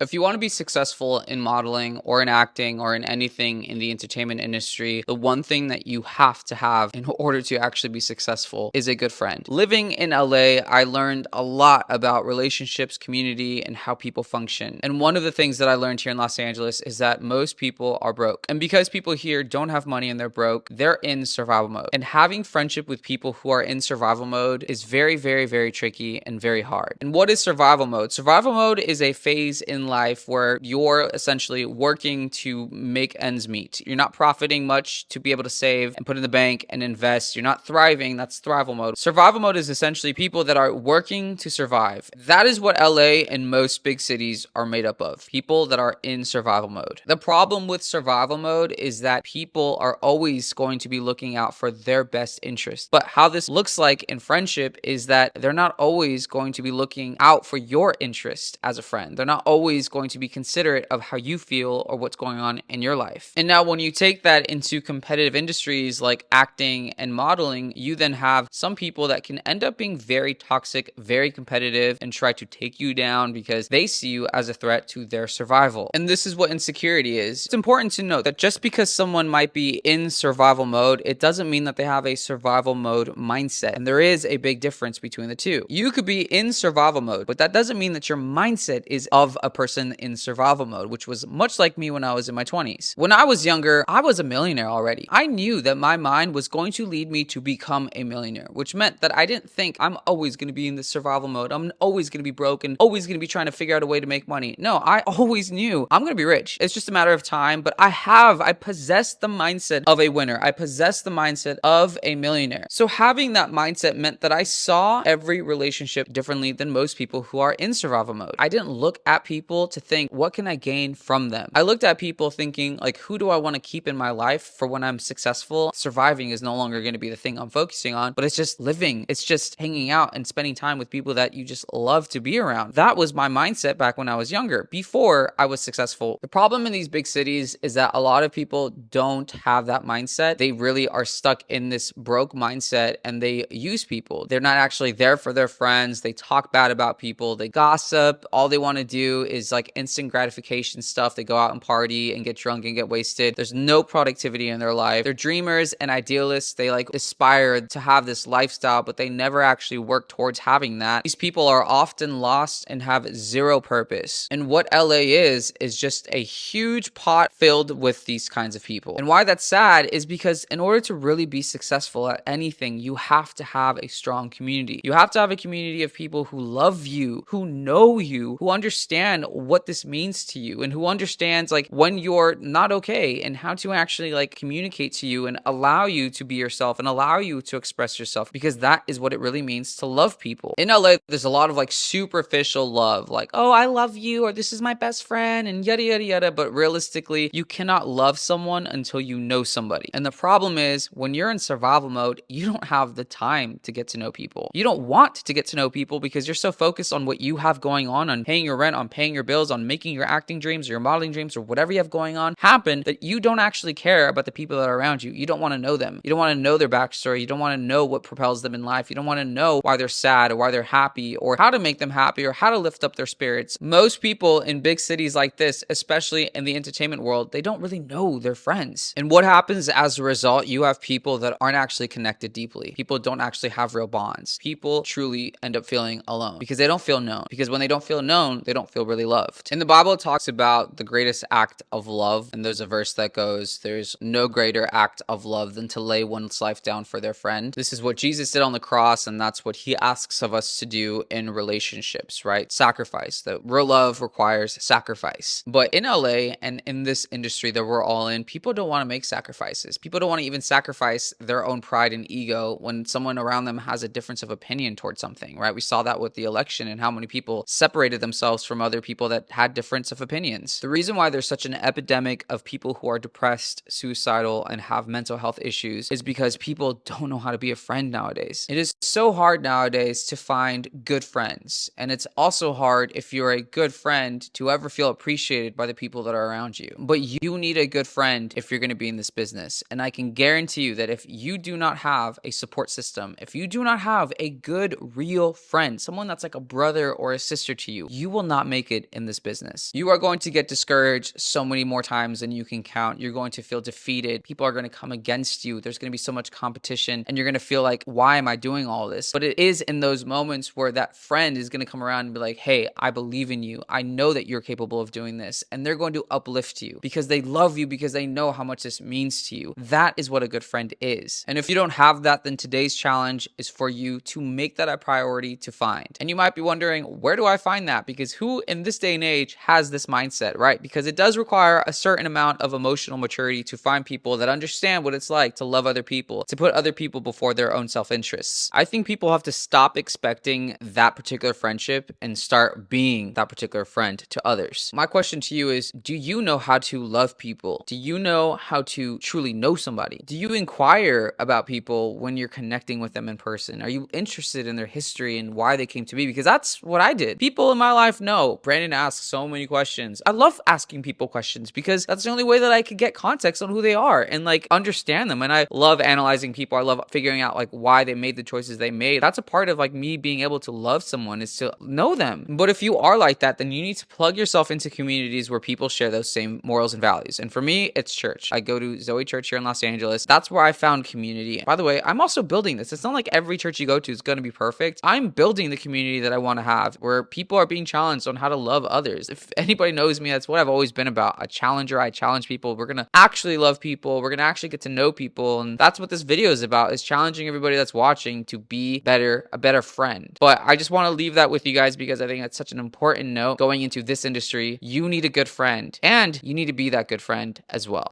If you want to be successful in modeling or in acting or in anything in the entertainment industry, the one thing that you have to have in order to actually be successful is a good friend. Living in LA, I learned a lot about relationships, community, and how people function. And one of the things that I learned here in Los Angeles is that most people are broke. And because people here don't have money and they're broke, they're in survival mode. And having friendship with people who are in survival mode is very, very, very tricky and very hard. And what is survival mode? Survival mode is a phase in life where you're essentially working to make ends meet. You're not profiting much to be able to save and put in the bank and invest. You're not thriving. That's thrival mode. Survival mode is essentially people that are working to survive. That is what LA and most big cities are made up of. People that are in survival mode. The problem with survival mode is that people are always going to be looking out for their best interest. But how this looks like in friendship is that they're not always going to be looking out for your interest as a friend. They're not always going to be considerate of how you feel or what's going on in your life. And now when you take that into competitive industries like acting and modeling, you then have some people that can end up being very toxic, very competitive, and try to take you down because they see you as a threat to their survival. And this is what insecurity is. It's important to note that just because someone might be in survival mode, it doesn't mean that they have a survival mode mindset. And there is a big difference between the two. You could be in survival mode, but that doesn't mean that your mindset is of a person in survival mode, which was much like me when I was in my 20s. When I was younger, I was a millionaire already. I knew that my mind was going to lead me to become a millionaire, which meant that I didn't think I'm always going to be in this survival mode. I'm always going to be broke and always going to be trying to figure out a way to make money. No, I always knew I'm going to be rich. It's just a matter of time, but I possess the mindset of a winner. I possess the mindset of a millionaire. So having that mindset meant that I saw every relationship differently than most people who are in survival mode. I didn't look at people to think, what can I gain from them? I looked at people thinking, like, who do I want to keep in my life for when I'm successful? Surviving is no longer going to be the thing I'm focusing on, but it's just living. It's just hanging out and spending time with people that you just love to be around. That was my mindset back when I was younger, before I was successful. The problem in these big cities is that a lot of people don't have that mindset. They really are stuck in this broke mindset and they use people. They're not actually there for their friends. They talk bad about people. They gossip. All they want to do is like instant gratification stuff. They go out and party and get drunk and get wasted. There's no productivity in their life. They're dreamers and idealists. They like aspire to have this lifestyle, but they never actually work towards having that. These people are often lost and have zero purpose. And what LA is just a huge pot filled with these kinds of people. And why that's sad is because in order to really be successful at anything, you have to have a strong community. You have to have a community of people who love you, who know you, who understand what this means to you, and who understands like when you're not okay and how to actually like communicate to you and allow you to be yourself and allow you to express yourself, because that is what it really means to love people. In LA, there's a lot of like superficial love, like, oh, I love you, or this is my best friend, and yada, yada, yada. But realistically, you cannot love someone until you know somebody. And the problem is when you're in survival mode, you don't have the time to get to know people. You don't want to get to know people because you're so focused on what you have going on paying your rent, on paying your bills, on making your acting dreams or your modeling dreams or whatever you have going on happen, that you don't actually care about the people that are around you. You don't want to know them. You don't want to know their backstory. You don't want to know what propels them in life. You don't want to know why they're sad or why they're happy or how to make them happy or how to lift up their spirits. Most people in big cities like this, especially in the entertainment world, they don't really know their friends. And what happens as a result, you have people that aren't actually connected deeply. People don't actually have real bonds. People truly end up feeling alone because they don't feel known. Because when they don't feel known, they don't feel really loved. In the Bible, it talks about the greatest act of love. And there's a verse that goes, there's no greater act of love than to lay one's life down for their friend. This is what Jesus did on the cross, and that's what he asks of us to do in relationships, right? Sacrifice. The real love requires sacrifice. But in LA and in this industry that we're all in, people don't want to make sacrifices. People don't want to even sacrifice their own pride and ego when someone around them has a difference of opinion towards something, right? We saw that with the election and how many people separated themselves from other people that had difference of opinions. The reason why there's such an epidemic of people who are depressed, suicidal, and have mental health issues is because people don't know how to be a friend nowadays. It is so hard nowadays to find good friends. And it's also hard if you're a good friend to ever feel appreciated by the people that are around you. But you need a good friend if you're going to be in this business. And I can guarantee you that if you do not have a support system, if you do not have a good, real friend, someone that's like a brother or a sister to you, you will not make it defeated in this business. You are going to get discouraged so many more times than you can count. You're going to feel defeated. People are going to come against you. There's going to be so much competition, and you're going to feel like, why am I doing all this? But it is in those moments where that friend is going to come around and be like, hey, I believe in you. I know that you're capable of doing this. And they're going to uplift you because they love you, because they know how much this means to you. That is what a good friend is. And if you don't have that, then today's challenge is for you to make that a priority to find. And you might be wondering, where do I find that? Because who in this day and age has this mindset, right? Because it does require a certain amount of emotional maturity to find people that understand what it's like to love other people, to put other people before their own self-interests. I think people have to stop expecting that particular friendship and start being that particular friend to others. My question to you is, do you know how to love people? Do you know how to truly know somebody? Do you inquire about people when you're connecting with them in person? Are you interested in their history and why they came to be? Because that's what I did. People in my life know Brandon asks so many questions. I love asking people questions because that's the only way that I could get context on who they are and like understand them. And I love analyzing people. I love figuring out like why they made the choices they made. That's a part of like me being able to love someone, is to know them. But if you are like that, then you need to plug yourself into communities where people share those same morals and values. And for me, it's church. I go to Zoe Church here in Los Angeles. That's where I found community. By the way, I'm also building this. It's not like every church you go to is going to be perfect. I'm building the community that I want to have, where people are being challenged on how to love others. If anybody knows me, that's what I've always been about. A challenger. I challenge people. We're going to actually love people. We're going to actually get to know people. And that's what this video is about, is challenging everybody that's watching to be better, a better friend. But I just want to leave that with you guys because I think that's such an important note going into this industry. You need a good friend, and you need to be that good friend as well.